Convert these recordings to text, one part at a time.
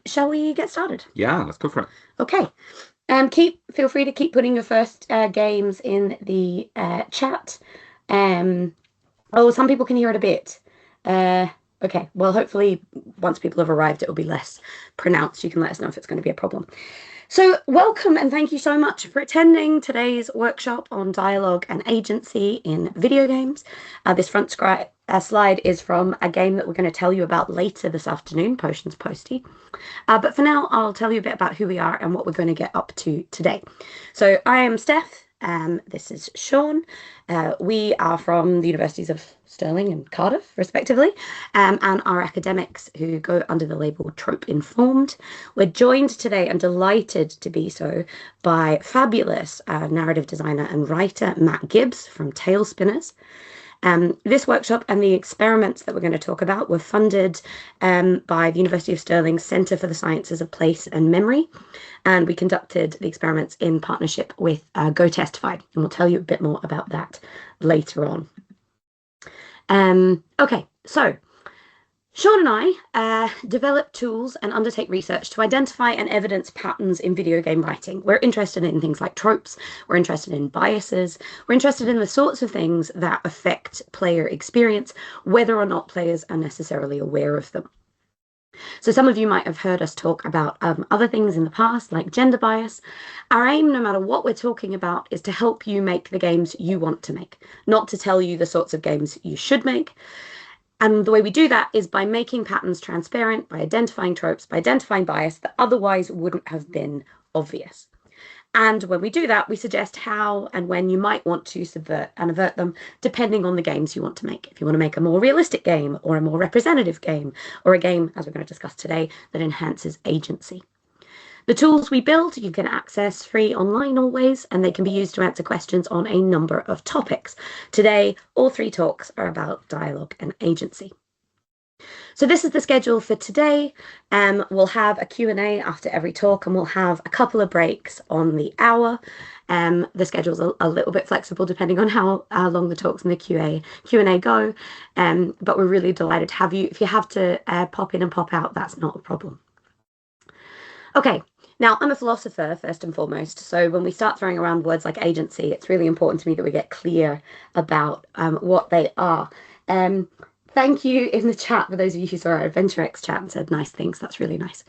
Shall we get started? Yeah, let's go for it. Okay. Feel free to keep putting your first games in the chat. Some people can hear it a bit. Okay. Well, hopefully, once people have arrived, it will be less pronounced. You can let us know if it's going to be a problem. So, welcome and thank you so much for attending today's workshop on dialogue and agency in video games. This front slide is from a game that we're going to tell you about later this afternoon, Potions Posty. But for now, I'll tell you a bit about who we are and what we're going to get up to today. So, I am Steph. This is Seán. We are from the universities of Stirling and Cardiff, respectively, and are academics who go under the label Trope Informed. We're joined today and delighted to be so by fabulous narrative designer and writer Matt Gibbs from Talespinners. This workshop and the experiments that we're going to talk about were funded by the University of Stirling's Centre for the Sciences of Place and Memory, and we conducted the experiments in partnership with Go Testify, and we'll tell you a bit more about that later on. Okay, so Seán and I develop tools and undertake research to identify and evidence patterns in video game writing. We're interested in things like tropes, we're interested in biases, we're interested in the sorts of things that affect player experience, whether or not players are necessarily aware of them. So some of you might have heard us talk about other things in the past, like gender bias. Our aim, no matter what we're talking about, is to help you make the games you want to make, not to tell you the sorts of games you should make. And the way we do that is by making patterns transparent, by identifying tropes, by identifying bias that otherwise wouldn't have been obvious. And when we do that, we suggest how and when you might want to subvert and avert them, depending on the games you want to make. If you want to make a more realistic game, or a more representative game, or a game, as we're going to discuss today, that enhances agency. The tools we build you can access free online always, and they can be used to answer questions on a number of topics. Today, all 3 talks are about dialogue and agency. So this is the schedule for today. We'll have a Q&A after every talk, and we'll have a couple of breaks on the hour. The schedule's a little bit flexible depending on how long the talks and the Q&A go. But we're really delighted to have you. If you have to pop in and pop out, that's not a problem. Okay. Now, I'm a philosopher, first and foremost, so when we start throwing around words like agency, it's really important to me that we get clear about what they are. Thank you in the chat for those of you who saw our AdventureX chat and said nice things. That's really nice.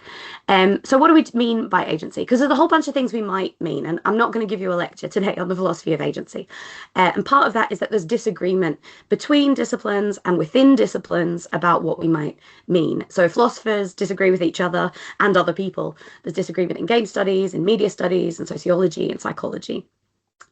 So what do we mean by agency? Because there's a whole bunch of things we might mean, and I'm not going to give you a lecture today on the philosophy of agency. And part of that is that there's disagreement between disciplines and within disciplines about what we might mean. So philosophers disagree with each other and other people. There's disagreement in game studies, in media studies, and sociology and psychology.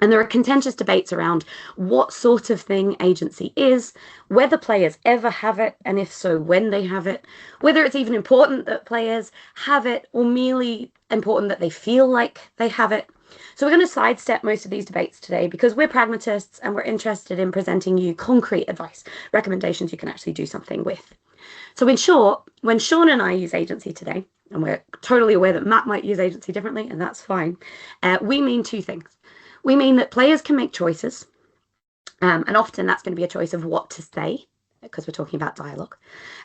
And there are contentious debates around what sort of thing agency is, whether players ever have it, and if so, when they have it, whether it's even important that players have it, or merely important that they feel like they have it. So we're going to sidestep most of these debates today because we're pragmatists and we're interested in presenting you concrete advice, recommendations you can actually do something with. So in short, when Seán and I use agency today, and we're totally aware that Matt might use agency differently, and that's fine, we mean 2 things. We mean that players can make choices, and often that's going to be a choice of what to say, because we're talking about dialogue,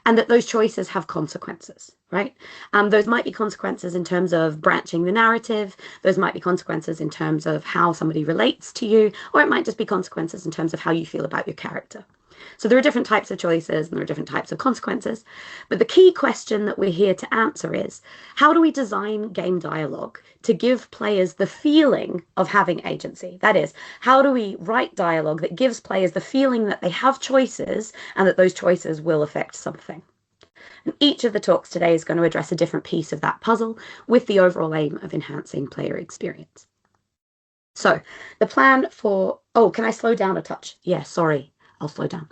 and that those choices have consequences, right? Those might be consequences in terms of branching the narrative, those might be consequences in terms of how somebody relates to you, or it might just be consequences in terms of how you feel about your character. So there are different types of choices and there are different types of consequences. But the key question that we're here to answer is, how do we design game dialogue to give players the feeling of having agency? That is, how do we write dialogue that gives players the feeling that they have choices and that those choices will affect something? And each of the talks today is going to address a different piece of that puzzle with the overall aim of enhancing player experience. So the plan for... Oh, can I slow down a touch? Yeah, sorry. I'll slow down.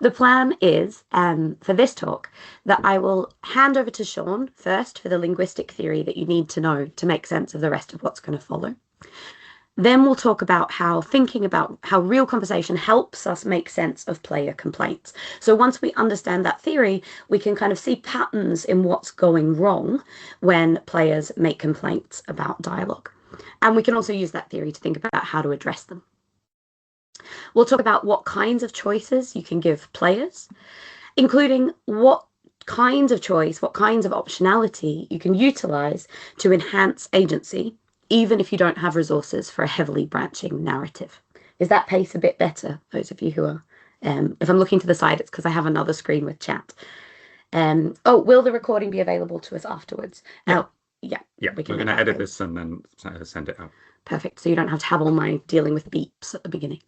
The plan is, for this talk, that I will hand over to Seán first for the linguistic theory that you need to know to make sense of the rest of what's going to follow. Then we'll talk about how thinking about how real conversation helps us make sense of player complaints. So once we understand that theory, we can kind of see patterns in what's going wrong when players make complaints about dialogue. And we can also use that theory to think about how to address them. We'll talk about what kinds of choices you can give players, including what kinds of choice, what kinds of optionality you can utilize to enhance agency, even if you don't have resources for a heavily branching narrative. Is that pace a bit better? Those of you who are, if I'm looking to the side, it's because I have another screen with chat. Oh, will the recording be available to us afterwards? Yeah. Yeah, We're going to edit this and then send it out. Perfect. So you don't have to have all my dealing with beeps at the beginning.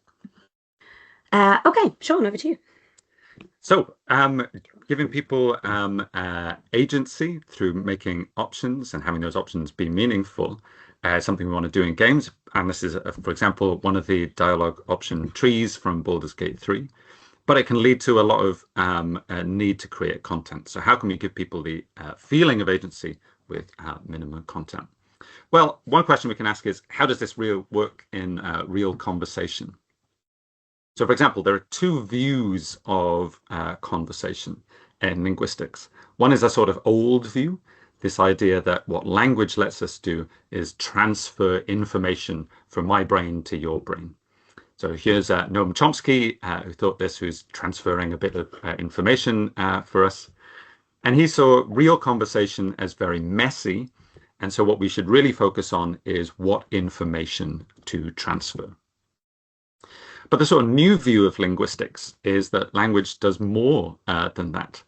Okay, Seán, over to you. So, giving people agency through making options and having those options be meaningful is something we want to do in games. And this is, for example, one of the dialogue option trees from Baldur's Gate 3. But it can lead to a lot of a need to create content. So how can we give people the feeling of agency with minimum content? Well, one question we can ask is, how does this work in real conversation? So, for example, there are two views of conversation in linguistics. One is a sort of old view, this idea that what language lets us do is transfer information from my brain to your brain. So here's Noam Chomsky, who thought this, who's transferring a bit of information for us. And he saw real conversation as very messy. And so what we should really focus on is what information to transfer. But the sort of new view of linguistics is that language does more than that.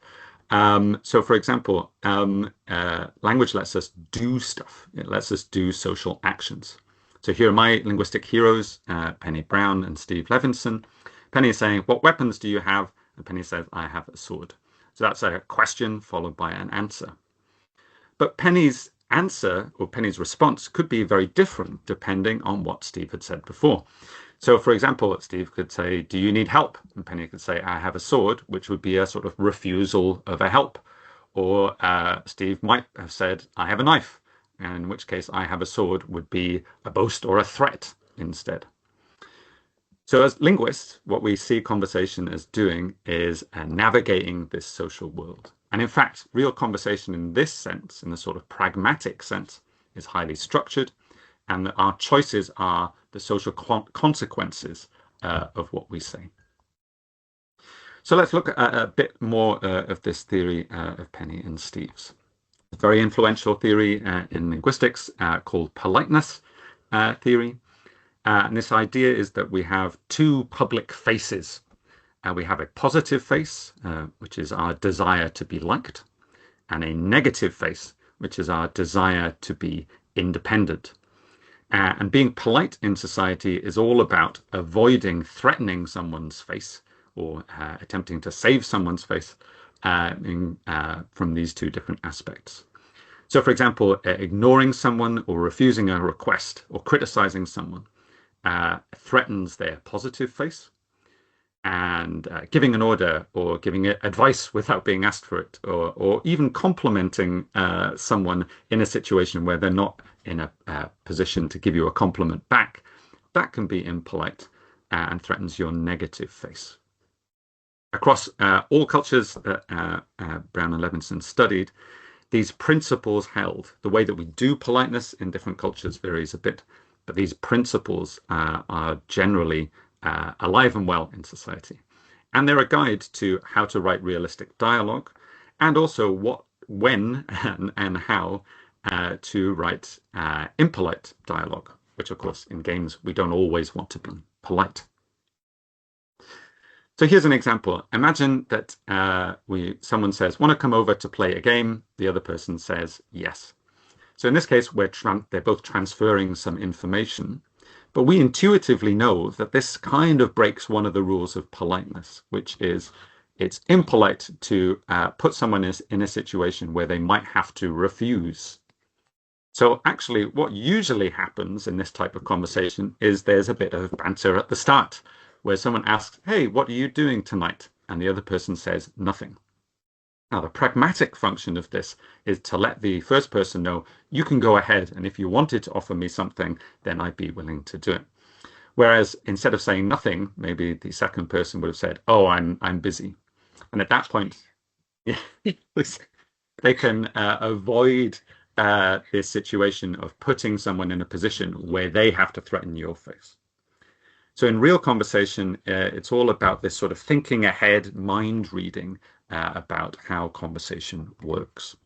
So, for example, language lets us do stuff. It lets us do social actions. So here are my linguistic heroes, Penny Brown and Steve Levinson. Penny is saying, what weapons do you have? And Penny says, I have a sword. So that's a question followed by an answer. But Penny's answer or Penny's response could be very different depending on what Steve had said before. So, for example, Steve could say, do you need help? And Penny could say, I have a sword, which would be a sort of refusal of a help. Or Steve might have said, I have a knife, in which case I have a sword would be a boast or a threat instead. So as linguists, what we see conversation as doing is navigating this social world. And in fact, real conversation in this sense, in the sort of pragmatic sense, is highly structured, and that our choices are the social consequences of what we say. So let's look at a bit more of this theory of Penny and Steve's. A very influential theory in linguistics called politeness theory. And this idea is that we have two public faces. We have a positive face, which is our desire to be liked, and a negative face, which is our desire to be independent. And being polite in society is all about avoiding threatening someone's face or attempting to save someone's face from these two different aspects. So, for example, ignoring someone or refusing a request or criticizing someone threatens their positive face. And giving an order or giving advice without being asked for it, or even complimenting someone in a situation where they're not in a position to give you a compliment back, that can be impolite and threatens your negative face. Across all cultures that Brown and Levinson studied, these principles held. The way that we do politeness in different cultures varies a bit, but these principles are generally alive and well in society. And they're a guide to how to write realistic dialogue, and also what, when, and how to write impolite dialogue, which of course in games we don't always want to be polite. So here's an example. Imagine that someone says, want to come over to play a game? The other person says yes. So in this case, they're both transferring some information, but we intuitively know that this kind of breaks one of the rules of politeness, which is it's impolite to put someone in a situation where they might have to refuse. So actually, what usually happens in this type of conversation is there's a bit of banter at the start, where someone asks, hey, what are you doing tonight? And the other person says nothing. Now, the pragmatic function of this is to let the first person know, you can go ahead, and if you wanted to offer me something, then I'd be willing to do it. Whereas instead of saying nothing, maybe the second person would have said, oh, I'm busy. And at that point, they can avoid this situation of putting someone in a position where they have to threaten your face. So in real conversation, it's all about this sort of thinking ahead, mind reading, about how conversation works.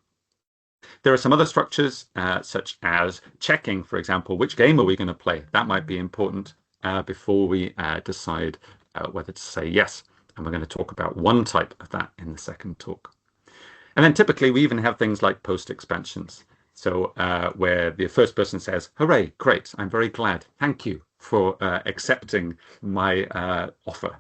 There are some other structures, such as checking, for example, which game are we going to play? That might be important before we decide whether to say yes. And we're going to talk about one type of that in the second talk. And then typically we even have things like post expansions. So where the first person says, hooray, great, I'm very glad. Thank you for accepting my offer.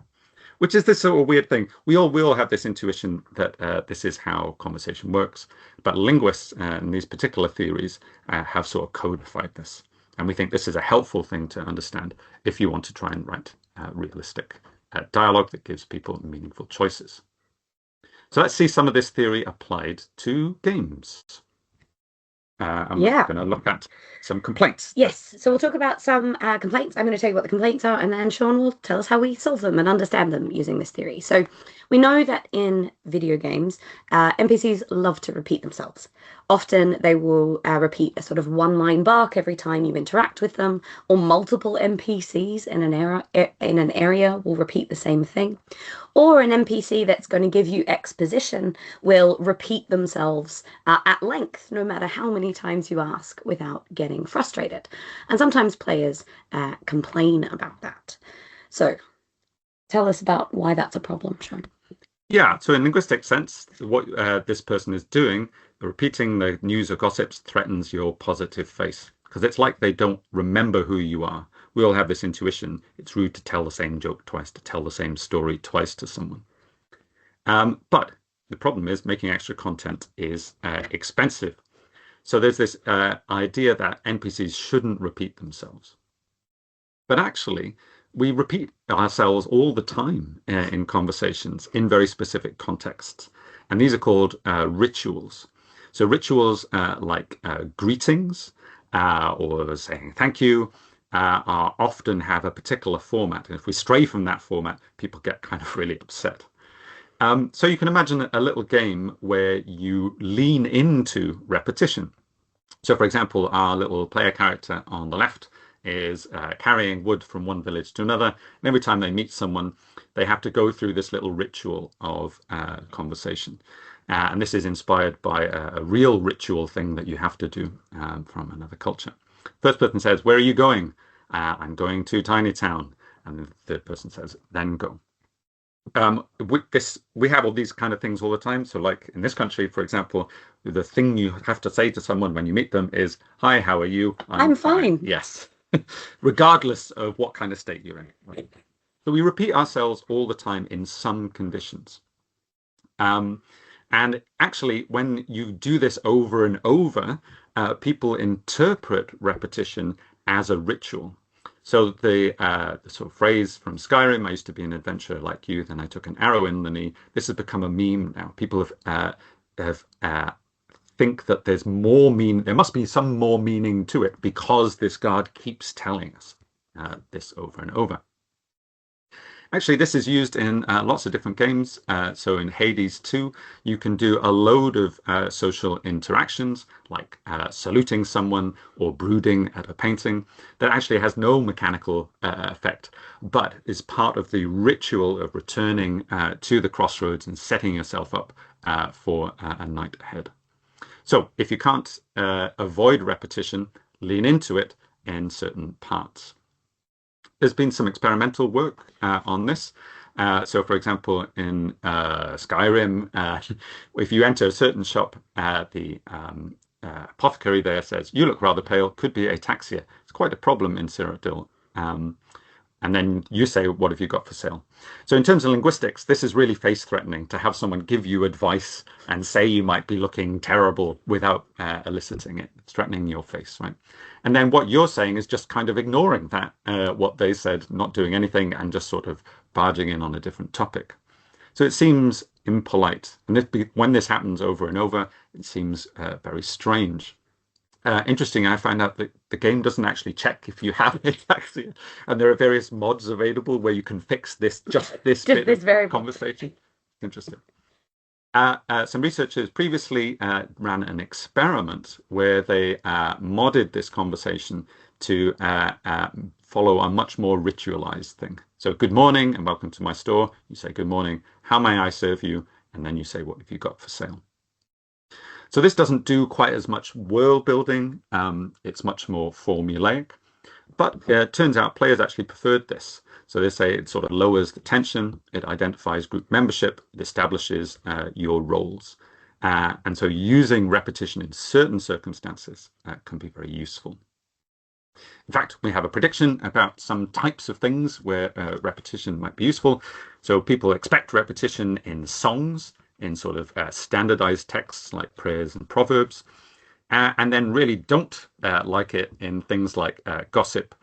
Which is this sort of weird thing. We all have this intuition that this is how conversation works, but linguists and these particular theories have sort of codified this. And we think this is a helpful thing to understand if you want to try and write realistic dialogue that gives people meaningful choices. So let's see some of this theory applied to games. And we're going to look at some complaints. Yes, so we'll talk about some complaints. I'm going to tell you what the complaints are, and then Seán will tell us how we solve them and understand them using this theory. So we know that in video games, NPCs love to repeat themselves. Often they will repeat a sort of one-line bark every time you interact with them, or multiple NPCs in an area will repeat the same thing. Or an NPC that's going to give you exposition will repeat themselves at length, no matter how many times you ask, without getting frustrated. And sometimes players complain about that. So tell us about why that's a problem, Seán. Yeah, so in linguistic sense, what this person is doing, repeating the news or gossips threatens your positive face, because it's like they don't remember who you are. We all have this intuition. It's rude to tell the same joke twice, to tell the same story twice to someone. But the problem is making extra content is expensive. So there's this idea that NPCs shouldn't repeat themselves. But actually, we repeat ourselves all the time in conversations in very specific contexts. And these are called rituals. So rituals like greetings or saying thank you are often have a particular format. And if we stray from that format, people get kind of really upset. So you can imagine a little game where you lean into repetition. So for example, our little player character on the left is carrying wood from one village to another. And every time they meet someone, they have to go through this little ritual of conversation. And this is inspired by a real ritual thing that you have to do from another culture. First person says, where are you going? I'm going to Tiny Town. And the third person says, then go. We have all these kind of things all the time. So like in this country, for example, the thing you have to say to someone when you meet them is, hi, how are you? I'm fine. Yes. Regardless of what kind of state you're in. Right? So we repeat ourselves all the time in some conditions. And actually, when you do this over and over, people interpret repetition as a ritual. So the sort of phrase from Skyrim, I used to be an adventurer like you, then I took an arrow in the knee. This has become a meme now. People have think that there's more there must be some more meaning to it because this guard keeps telling us this over and over. Actually, this is used in lots of different games. So in Hades 2, you can do a load of social interactions, like saluting someone or brooding at a painting, that actually has no mechanical effect, but is part of the ritual of returning to the crossroads and setting yourself up for a night ahead. So if you can't avoid repetition, lean into it in certain parts. There's been some experimental work on this. So, for example, in Skyrim, if you enter a certain shop, the apothecary there says, you look rather pale, could be ataxia. It's quite a problem in Cyrodiil. And then you say, what have you got for sale? So in terms of linguistics, this is really face-threatening to have someone give you advice and say you might be looking terrible without eliciting it. It's threatening your face, right? And then what you're saying is just kind of ignoring that, what they said, not doing anything and just sort of barging in on a different topic. So it seems impolite. And when this happens over and over, it seems very strange. Interesting, I found out that the game doesn't actually check if you have ataxia, and there are various mods available where you can fix this bit of conversation. Interesting. Some researchers previously ran an experiment where they modded this conversation to follow a much more ritualized thing. So, good morning and welcome to my store. You say, good morning. How may I serve you? and then you say, what have you got for sale? So this doesn't do quite as much world building. It's much more formulaic. But it turns out players actually preferred this. So they say it sort of lowers the tension, it identifies group membership, it establishes your roles. And so using repetition in certain circumstances can be very useful. In fact, we have a prediction about some types of things where repetition might be useful. So people expect repetition in songs, in sort of standardized texts like prayers and proverbs, and then really don't like it in things like gossip,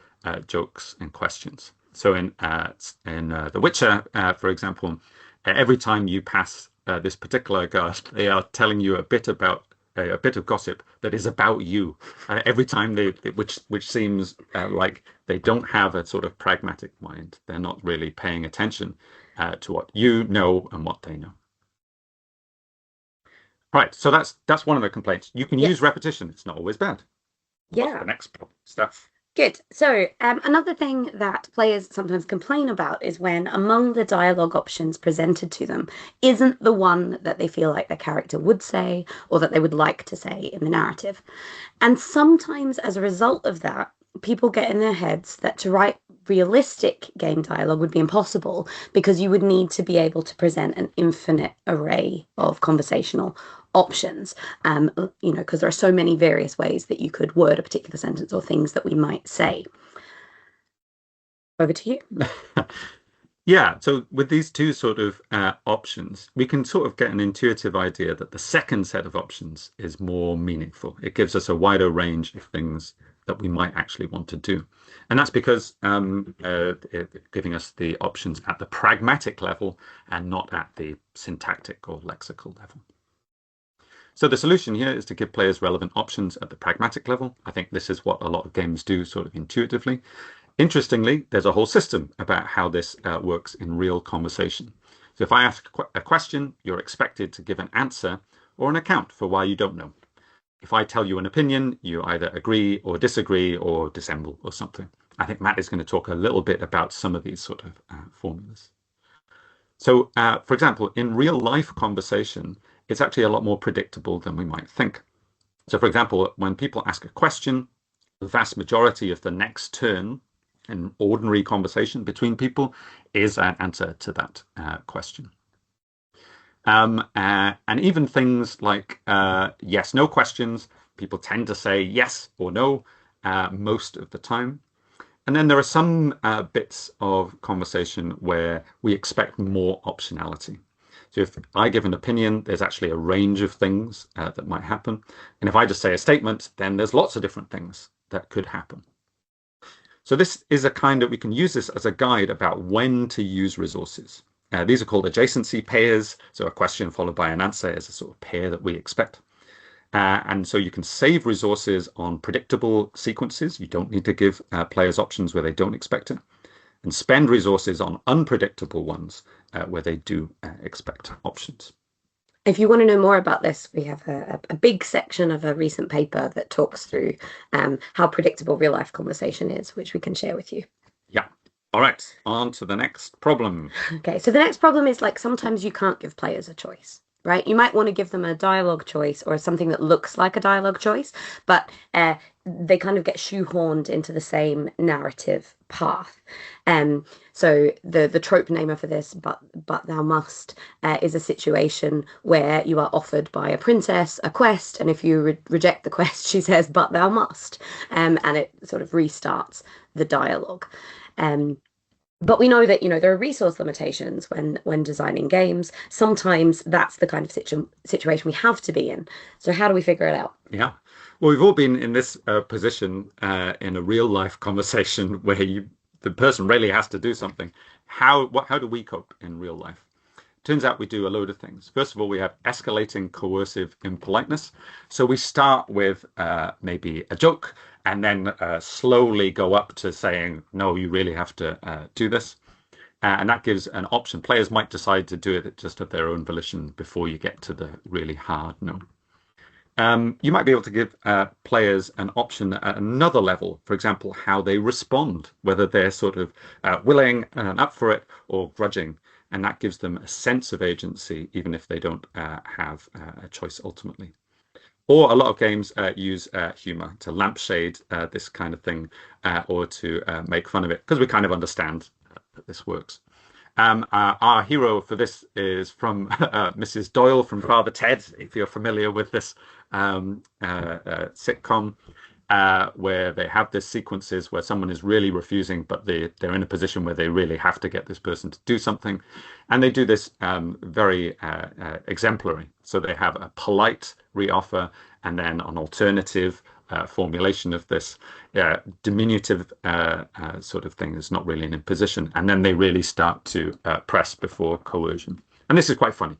jokes, and questions. So in The Witcher, for example, every time you pass this particular guard, they are telling you a bit of gossip that is about you. Every time which seems like they don't have a sort of pragmatic mind. They're not really paying attention to what you know and what they know. Right, so that's one of the complaints. You can use repetition. It's not always bad. What's the next problem, Steph? Good. So another thing that players sometimes complain about is when among the dialogue options presented to them isn't the one that they feel like their character would say or that they would like to say in the narrative. And sometimes as a result of that, people get in their heads that to write realistic game dialogue would be impossible because you would need to be able to present an infinite array of conversational options, because there are so many various ways that you could word a particular sentence or things that we might say. Over to you. Yeah, so with these two sort of options, we can sort of get an intuitive idea that the second set of options is more meaningful. It gives us a wider range of things that we might actually want to do. And that's because giving us the options at the pragmatic level and not at the syntactic or lexical level. So the solution here is to give players relevant options at the pragmatic level. I think this is what a lot of games do sort of intuitively. Interestingly, there's a whole system about how this works in real conversation. So if I ask a question, you're expected to give an answer or an account for why you don't know. If I tell you an opinion, you either agree or disagree or dissemble or something. I think Matt is going to talk a little bit about some of these sort of formulas. So, for example, in real life conversation, it's actually a lot more predictable than we might think. So, for example, when people ask a question, the vast majority of the next turn in ordinary conversation between people is an answer to that question. And even things like yes, no questions, people tend to say yes or no most of the time. And then there are some bits of conversation where we expect more optionality. So if I give an opinion, there's actually a range of things that might happen. And if I just say a statement, then there's lots of different things that could happen. So this is a kind of, we can use this as a guide about when to use resources. These are called adjacency pairs. So a question followed by an answer is a sort of pair that we expect. And so you can save resources on predictable sequences. You don't need to give players options where they don't expect it. And spend resources on unpredictable ones where they do expect options. If you want to know more about this, we have a big section of a recent paper that talks through how predictable real life conversation is, which we can share with you. Yeah. All right, on to the next problem. Okay, so the next problem is like sometimes you can't give players a choice, right? You might want to give them a dialogue choice or something that looks like a dialogue choice, but they kind of get shoehorned into the same narrative path. So the trope namer for this, but thou must, is a situation where you are offered by a princess a quest, and if you reject the quest, she says, but thou must, and it sort of restarts the dialogue. But we know that, there are resource limitations when designing games. Sometimes that's the kind of situation we have to be in. So how do we figure it out? Yeah. Well, we've all been in this position in a real life conversation where the person really has to do something. How do we cope in real life? Turns out we do a load of things. First of all, we have escalating coercive impoliteness. So we start with maybe a joke and then slowly go up to saying, no, you really have to do this. And that gives an option. Players might decide to do it just of their own volition before you get to the really hard no. You might be able to give players an option at another level, for example, how they respond, whether they're sort of willing and up for it or grudging. and that gives them a sense of agency, even if they don't have a choice ultimately. Or a lot of games use humor to lampshade this kind of thing, or to make fun of it, because we kind of understand that this works. Our hero for this is from Mrs. Doyle from Father Ted, if you're familiar with this sitcom, where they have this sequences where someone is really refusing, but they're in a position where they really have to get this person to do something. And they do this very exemplary. So they have a polite reoffer and then an alternative formulation of this diminutive sort of thing is not really an imposition. And then they really start to press before coercion. And this is quite funny.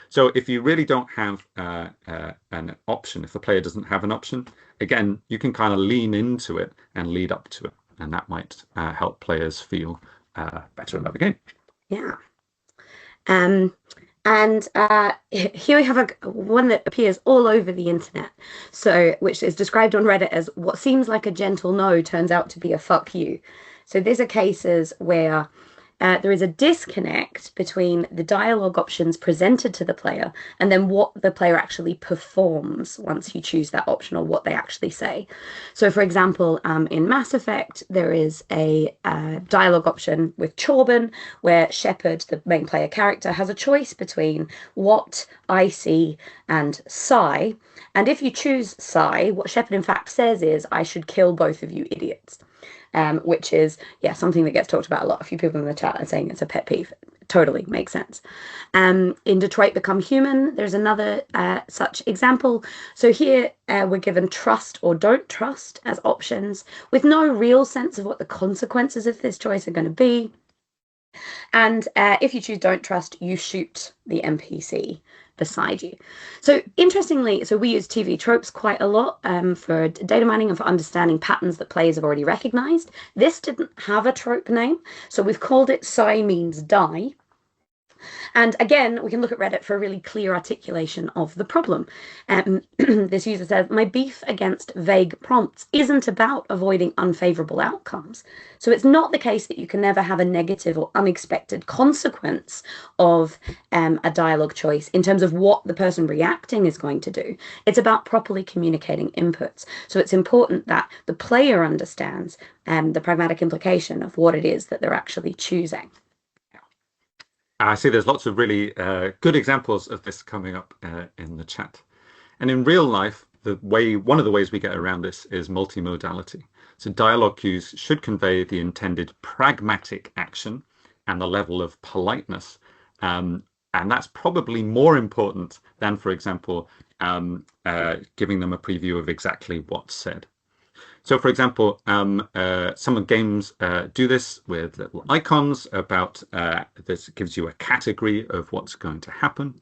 So if you really don't have an option, if the player doesn't have an option, again, you can kind of lean into it and lead up to it. And that might help players feel better about the game. Yeah. And here we have one that appears all over the internet, so which is described on Reddit as what seems like a gentle no turns out to be a fuck you. So these are cases where there is a disconnect between the dialogue options presented to the player and then what the player actually performs once you choose that option, or what they actually say. So, for example, in Mass Effect, there is a dialogue option with Chorban where Shepard, the main player character, has a choice between what, I see, and sigh. And if you choose sigh, what Shepard in fact says is, I should kill both of you idiots. Which is, yeah, something that gets talked about a lot. A few people in the chat are saying it's a pet peeve. Totally makes sense. In Detroit Become Human, there's another such example. So here we're given trust or don't trust as options with no real sense of what the consequences of this choice are going to be. And if you choose don't trust, you shoot the NPC beside you. So interestingly, so we use TV tropes quite a lot for data mining and for understanding patterns that players have already recognized. This didn't have a trope name, so we've called it Sigh Means Die. And again, we can look at Reddit for a really clear articulation of the problem. This user says, my beef against vague prompts isn't about avoiding unfavorable outcomes. So it's not the case that you can never have a negative or unexpected consequence of a dialogue choice in terms of what the person reacting is going to do. It's about properly communicating inputs. So it's important that the player understands the pragmatic implication of what it is that they're actually choosing. I see there's lots of really good examples of this coming up in the chat. And in real life, one of the ways we get around this is multimodality. So dialogue cues should convey the intended pragmatic action and the level of politeness. And that's probably more important than, for example, giving them a preview of exactly what's said. So, for example, some games do this with little icons about this gives you a category of what's going to happen.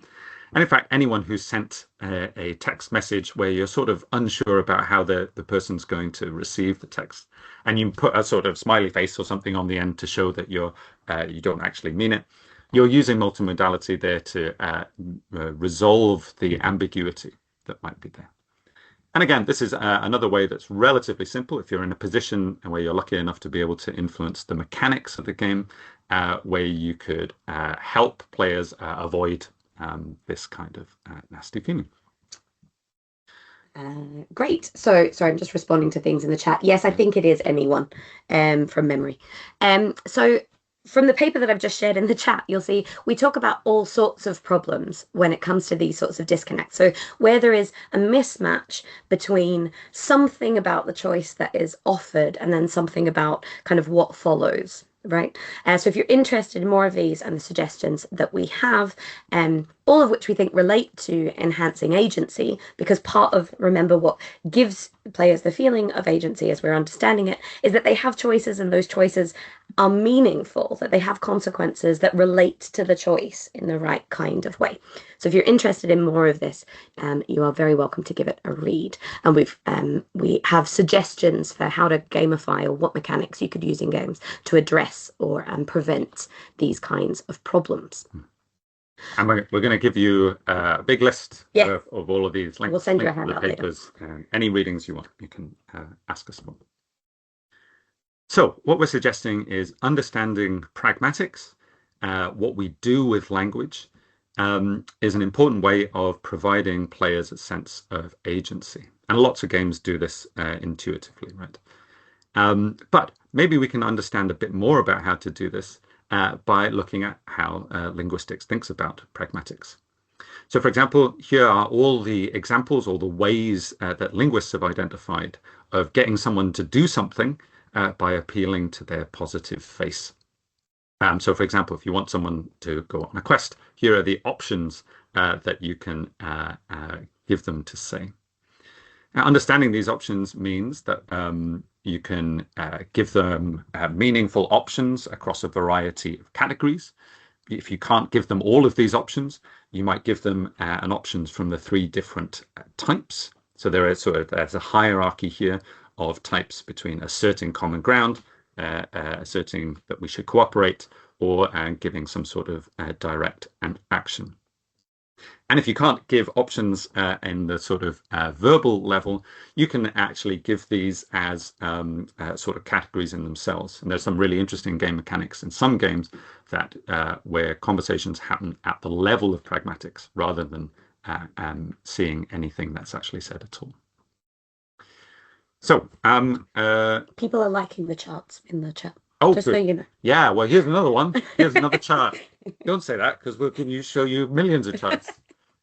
And in fact, anyone who's sent a text message where you're sort of unsure about how the person's going to receive the text, and you put a sort of smiley face or something on the end to show that you don't actually mean it, you're using multimodality there to resolve the ambiguity that might be there. And again, this is another way that's relatively simple. If you're in a position where you're lucky enough to be able to influence the mechanics of the game, where you could help players avoid this kind of nasty feeling. Great. So, sorry, I'm just responding to things in the chat. Yes, I think it is anyone from memory. So from the paper that I've just shared in the chat, you'll see we talk about all sorts of problems when it comes to these sorts of disconnects. So where there is a mismatch between something about the choice that is offered and then something about kind of what follows, right? So if you're interested in more of these and the suggestions that we have, all of which we think relate to enhancing agency, because part of, remember, what gives players the feeling of agency as we're understanding it is that they have choices, and those choices are meaningful, that they have consequences that relate to the choice in the right kind of way. So if you're interested in more of this, you are very welcome to give it a read. And we have suggestions for how to gamify or what mechanics you could use in games to address or prevent these kinds of problems. And we're going to give you a big list of all of these links. We'll send you a handout, handout papers, any readings you want, you can ask us for. So what we're suggesting is understanding pragmatics what we do with language is an important way of providing players a sense of agency. And lots of games do this intuitively, right? But maybe we can understand a bit more about how to do this by looking at how linguistics thinks about pragmatics. So, for example, here are all the examples, all the ways that linguists have identified of getting someone to do something by appealing to their positive face. So, for example, if you want someone to go on a quest, here are the options that you can give them to say. Now, understanding these options means that you can give them meaningful options across a variety of categories. If you can't give them all of these options, you might give them an options from the 3 different types. So there's a hierarchy here of types between asserting common ground, asserting that we should cooperate, or giving some sort of direct action. And if you can't give options in the sort of verbal level, you can actually give these as sort of categories in themselves. And there's some really interesting game mechanics in some games that where conversations happen at the level of pragmatics rather than seeing anything that's actually said at all. So people are liking the charts in the chat. Oh, just good. so you know. Yeah, well, here's another one. Here's another chart. Don't say that because we'll show you millions of charts.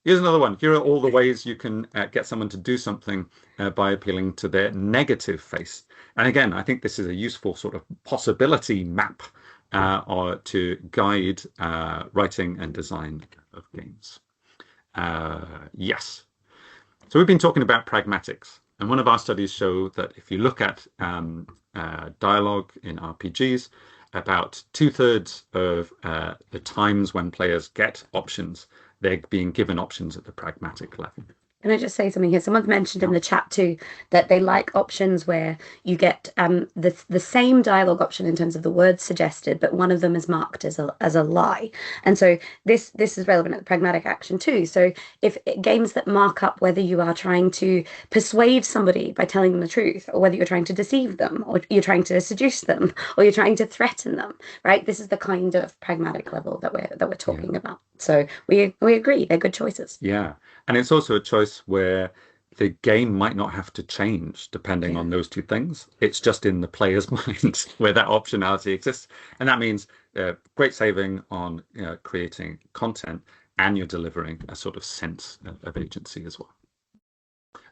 Here's another one. Here are all the ways you can get someone to do something by appealing to their negative face. And again, I think this is a useful sort of possibility map to guide writing and design of games. Yes. So we've been talking about pragmatics. And one of our studies show that if you look at dialogue in RPGs, about 2/3 of the times when players get options, they're being given options at the pragmatic level. Can I just say something here? Someone's mentioned in the chat too that they like options where you get the same dialogue option in terms of the words suggested, but one of them is marked as a lie. And so this is relevant at the pragmatic action too. So if games that mark up whether you are trying to persuade somebody by telling them the truth, or whether you're trying to deceive them, or you're trying to seduce them, or you're trying to threaten them, right? This is the kind of pragmatic level that we're talking about. So we agree they're good choices. Yeah. And it's also a choice where the game might not have to change depending on those 2 things. It's just in the player's mind where that optionality exists. And that means great saving on creating content, and you're delivering a sort of sense of agency as well.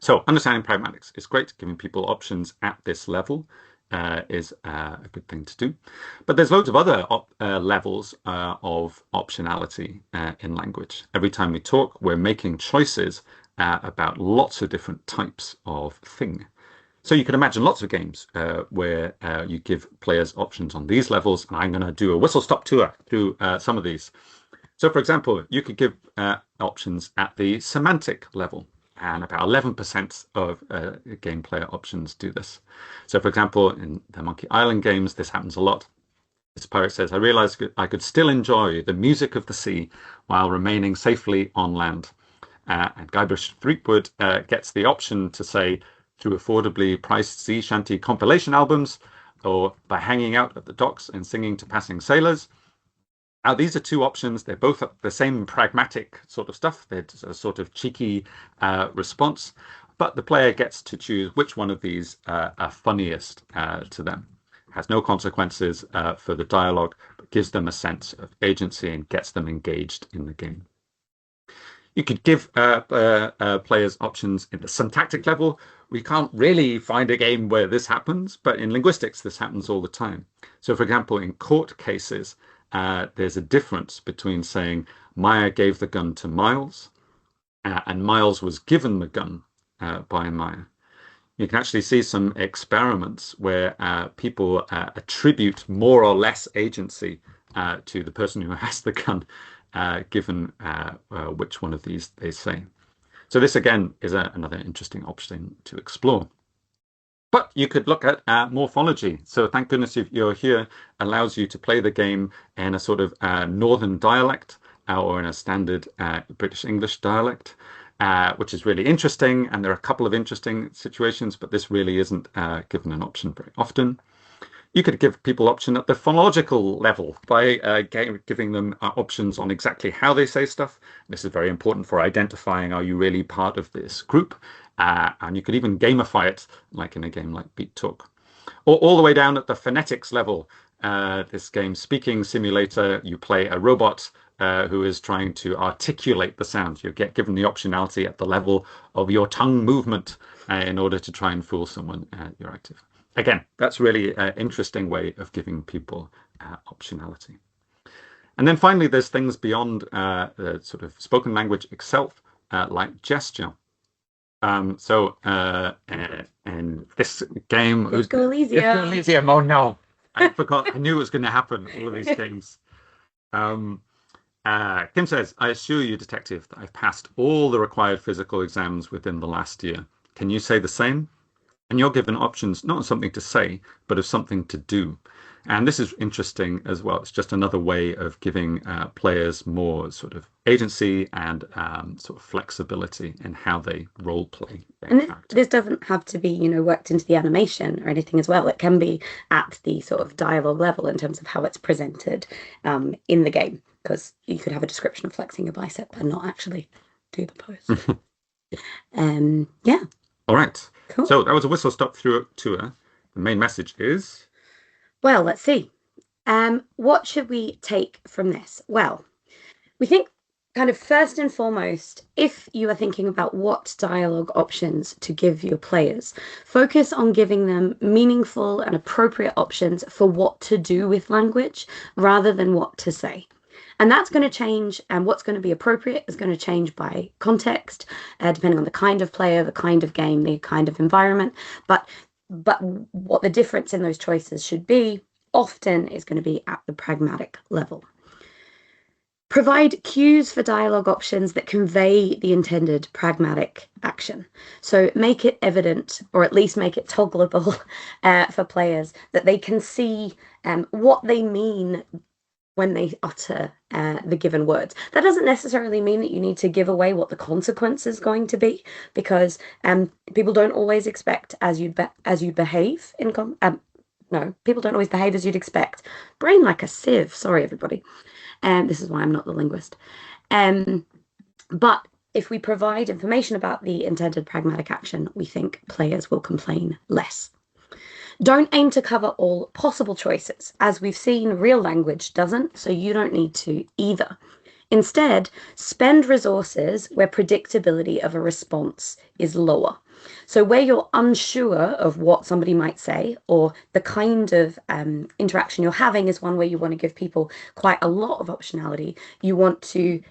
So understanding pragmatics is great. Giving people options at this level is a good thing to do. But there's loads of other levels of optionality in language. Every time we talk, we're making choices about lots of different types of thing. So you can imagine lots of games where you give players options on these levels, and I'm going to do a whistle-stop tour through some of these. So for example, you could give options at the semantic level. And about 11% of game player options do this. So for example, in the Monkey Island games, this happens a lot. This pirate says, I realized I could still enjoy the music of the sea while remaining safely on land. And Guybrush Threepwood gets the option to say, through affordably priced sea shanty compilation albums, or by hanging out at the docks and singing to passing sailors. Now, these are 2 options. They're both the same pragmatic sort of stuff. They're a sort of cheeky response, but the player gets to choose which one of these are funniest to them. It has no consequences for the dialogue, but gives them a sense of agency and gets them engaged in the game. You could give players options in the syntactic level. We can't really find a game where this happens, but in linguistics, this happens all the time. So for example, in court cases, there's a difference between saying Maya gave the gun to Miles and Miles was given the gun by Maya. You can actually see some experiments where people attribute more or less agency to the person who has the gun, given which one of these they say. So this again is another interesting option to explore. But you could look at morphology. So thank goodness you're here, allows you to play the game in a sort of northern dialect or in a standard British English dialect, which is really interesting. And there are a couple of interesting situations, but this really isn't given an option very often. You could give people option at the phonological level by giving them options on exactly how they say stuff. This is very important for identifying, are you really part of this group? And you could even gamify it, like in a game like Beat Talk. Or all the way down at the phonetics level. This game, Speaking Simulator, you play a robot who is trying to articulate the sound. You get given the optionality at the level of your tongue movement in order to try and fool someone you're active. Again, that's really an interesting way of giving people optionality. And then finally, there's things beyond the sort of spoken language itself, like gesture. In this game, Disco Elysium. Elysium. Oh no, I forgot. I knew it was going to happen. All of these games. Kim says, "I assure you, detective, that I've passed all the required physical exams within the last year. Can you say the same?" And you're given options not of something to say, but of something to do. And this is interesting as well. It's just another way of giving players more sort of agency and sort of flexibility in how they role play their And character. this doesn't have to be, worked into the animation or anything as well. It can be at the sort of dialogue level in terms of how it's presented in the game, because you could have a description of flexing a bicep and not actually do the pose. Yeah. All right. Cool. So that was a whistle stop through tour. The main message is, well, let's see. What should we take from this? Well, we think kind of first and foremost, if you are thinking about what dialogue options to give your players, focus on giving them meaningful and appropriate options for what to do with language rather than what to say. And that's going to change, and what's going to be appropriate is going to change by context, depending on the kind of player, the kind of game, the kind of environment. But what the difference in those choices should be often is going to be at the pragmatic level. Provide cues for dialogue options that convey the intended pragmatic action. So make it evident, or at least make it toggleable for players, that they can see what they mean when they utter the given words. That doesn't necessarily mean that you need to give away what the consequence is going to be, because people don't always expect as you behave in no, people don't always behave as you'd expect. Brain like a sieve. Sorry, everybody. This is why I'm not the linguist. But if we provide information about the intended pragmatic action, we think players will complain less. Don't aim to cover all possible choices. As we've seen, real language doesn't, so you don't need to either. Instead, spend resources where predictability of a response is lower. So where you're unsure of what somebody might say, or the kind of interaction you're having is one where you want to give people quite a lot of optionality, you want to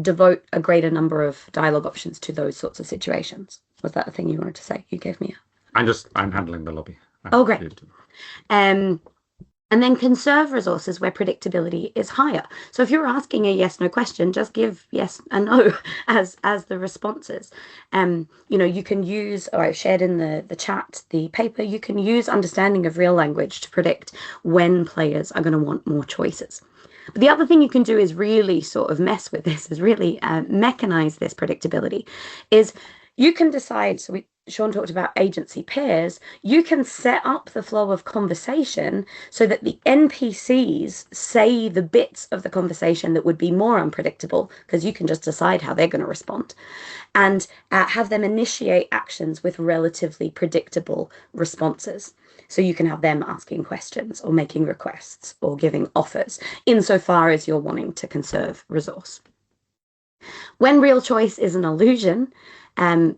devote a greater number of dialogue options to those sorts of situations. Was that the thing you wanted to say? You gave me I'm handling the lobby. Oh, great. And then conserve resources where predictability is higher. So if you're asking a yes/no question, just give yes and no as the responses. You can use, or I've shared in the chat, the paper, you can use understanding of real language to predict when players are going to want more choices. But the other thing you can do is really sort of mess with this, is really mechanize this predictability, is you can decide, so Seán talked about agency pairs, you can set up the flow of conversation so that the NPCs say the bits of the conversation that would be more unpredictable, because you can just decide how they're going to respond, and have them initiate actions with relatively predictable responses. So you can have them asking questions or making requests or giving offers, insofar as you're wanting to conserve resource. When real choice is an illusion,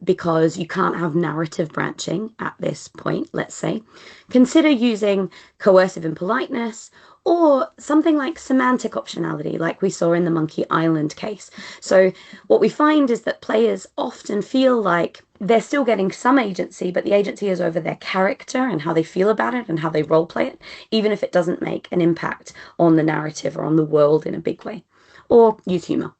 because you can't have narrative branching at this point, let's say, consider using coercive impoliteness or something like semantic optionality, like we saw in the Monkey Island case. So what we find is that players often feel like they're still getting some agency, but the agency is over their character and how they feel about it and how they role play it, even if it doesn't make an impact on the narrative or on the world in a big way. Or use humor.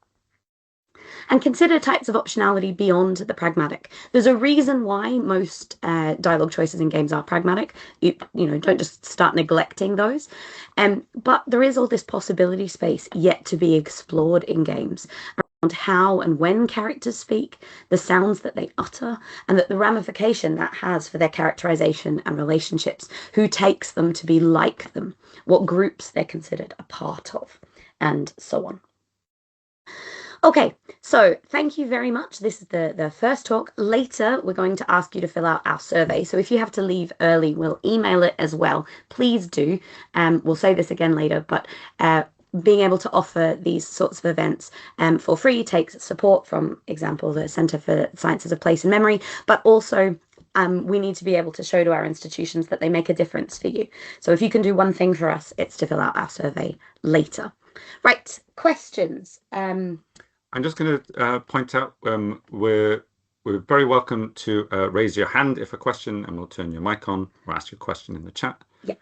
And consider types of optionality beyond the pragmatic. There's a reason why most dialogue choices in games are pragmatic. You don't just start neglecting those. But there is all this possibility space yet to be explored in games how and when characters speak, the sounds that they utter, and that the ramification that has for their characterization and relationships, who takes them to be like them, what groups they're considered a part of, and so on. Okay, so thank you very much. This is the first talk. Later, we're going to ask you to fill out our survey. So if you have to leave early, we'll email it as well. Please do. We'll say this again later, but being able to offer these sorts of events for free takes support from, example, the Centre for Sciences of Place and Memory, but also we need to be able to show to our institutions that they make a difference for you. So if you can do one thing for us, it's to fill out our survey later. Right, questions. I'm just going to point out we're very welcome to raise your hand if a question, and we'll turn your mic on or ask your question in the chat. Yeah.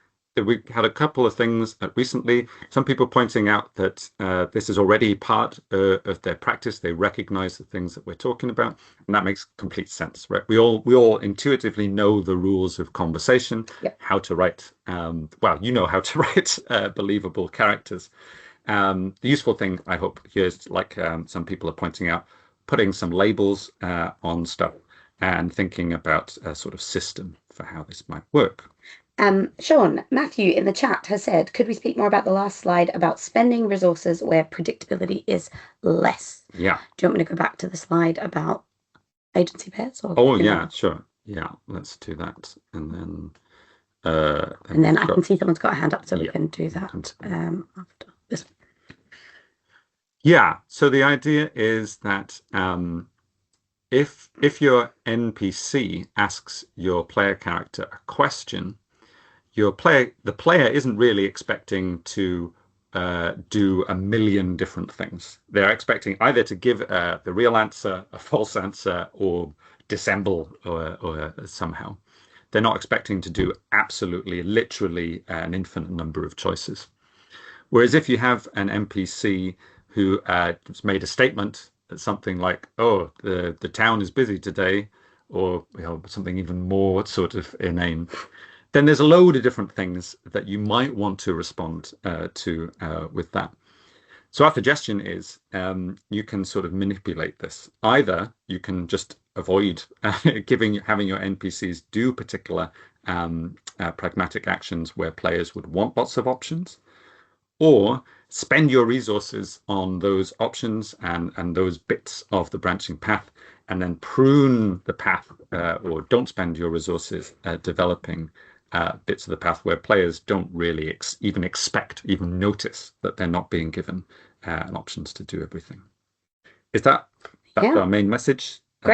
We had a couple of things recently. Some people pointing out that this is already part of their practice. They recognize the things that we're talking about, and that makes complete sense, right? We all intuitively know the rules of conversation, Yep. how to write. Well, you know how to write believable characters. The useful thing, I hope, here is, like some people are pointing out, putting some labels on stuff and thinking about a sort of system for how this might work. Seán, Matthew in the chat has said, could we speak more about the last slide about spending resources where predictability is less? Yeah. Do you want me to go back to the slide about agency pairs? Oh, yeah, sure. Yeah, let's do that. And then I can see someone's got a hand up, so we can do that after this. Yeah, so the idea is that if your NPC asks your player character a question, the player isn't really expecting to do a million different things. They're expecting either to give the real answer, a false answer, or dissemble or somehow. They're not expecting to do absolutely, literally an infinite number of choices. Whereas if you have an NPC who has made a statement that's something like, "Oh, the town is busy today," or something even more sort of inane, then there's a load of different things that you might want to respond to with that. So our suggestion is you can sort of manipulate this. Either you can just avoid having your NPCs do particular pragmatic actions where players would want lots of options, or spend your resources on those options and those bits of the branching path, and then prune the path, or don't spend your resources developing bits of the path where players don't really even notice that they're not being given options to do everything. That's our main message?